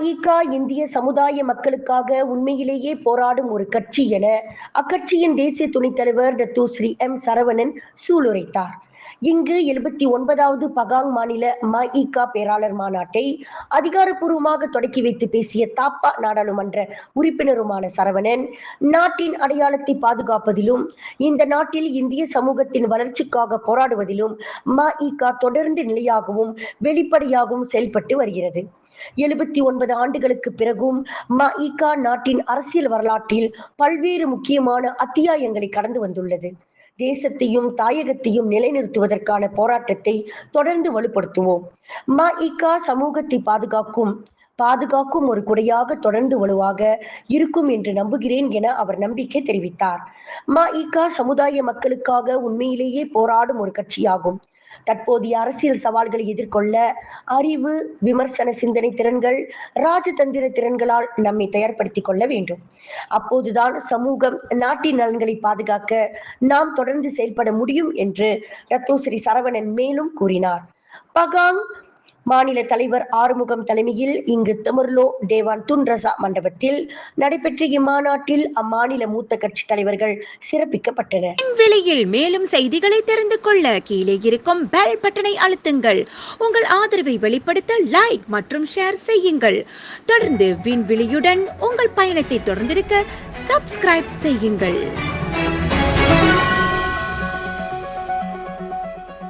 மஇக இந்திய சமுதாய மக்களுக்காக உண்மையிலேயே போராடும் ஒரு கட்சி என அக்கட்சியின் தேசிய துணைத் தலைவர் டத்தோஸ்ரீ எம் சரவணன் சூளுரைத்தார். இங்கு 79வது பகாங் மாநில மஇக பேராளர் மாநாட்டை அதிகாரப்பூர்வமாக தொடக்கி வைத்து பேசிய தாப்பா நாடாளுமன்ற உறுப்பினருமான சரவணன், நாட்டின் அடையாளத்தை பாதுகாப்பதிலும் இந்த நாட்டில் இந்திய சமூகத்தின் வளர்ச்சிக்காக போராடுவதிலும் மஇக தொடர்ந்து நிலையாகவும் வெளிப்படையாகவும் செயல்பட்டு வருகிறது. 79 ஆண்டுகளுக்கு பிறகும் மஇக நாட்டின் அரசியல் வரலாற்றில் பல்வேறு முக்கியமான அத்தியாயங்களை கடந்து வந்துள்ளது. தேசத்தையும் தாயகத்தையும் நிலைநிறுத்துவதற்கான போராட்டத்தை தொடர்ந்து வலுப்படுத்துவோம். மஇக சமூகத்தை பாதுகாக்கும் ஒரு குடையாக தொடர்ந்து வலுவாக இருக்கும் என்று நம்புகிறேன் என அவர் நம்பிக்கை தெரிவித்தார். மஇக சமுதாய மக்களுக்காக உண்மையிலேயே போராடும் ஒரு கட்சியாகும். தற்போதைய அரசியல் சவால்களை எதிர்கொள்ள அறிவு, விமர்சன சிந்தனை திறன்கள், ராஜதந்திர திறன்களால் நம்மை தயார்படுத்திக் கொள்ள வேண்டும். அப்போதுதான் சமூகம், நாட்டின் நலன்களை பாதுகாக்க நாம் தொடர்ந்து செயல்பட முடியும் என்று டத்தோஸ்ரீ சரவணன் மேலும் கூறினார். பகாங் மாநில தலைவர் ஆறுமுகம் தலைமையில் இங்கு தெமர்லோ டேவான் துன் ரசா மண்டபத்தில் நடைபெற்ற இம்மாநாட்டில் அம்மாநில மூத்த கட்சி தலைவர்கள் சிறப்பிக்கப்பட்டனர். விலையில் மேலும் செய்திகளை தெரிந்து கொள்ள கீழே இருக்கும் பெல் பட்டனை அழுத்துங்கள். உங்கள் ஆதரவை வெளிப்படுத்த லைக் மற்றும் ஷேர் செய்யுங்கள். தொடர்ந்து விண்வெளியுடன் உங்கள் பயணத்தை தொடர்ந்திருக்க சப்ஸ்கிரைப் செய்யுங்கள்.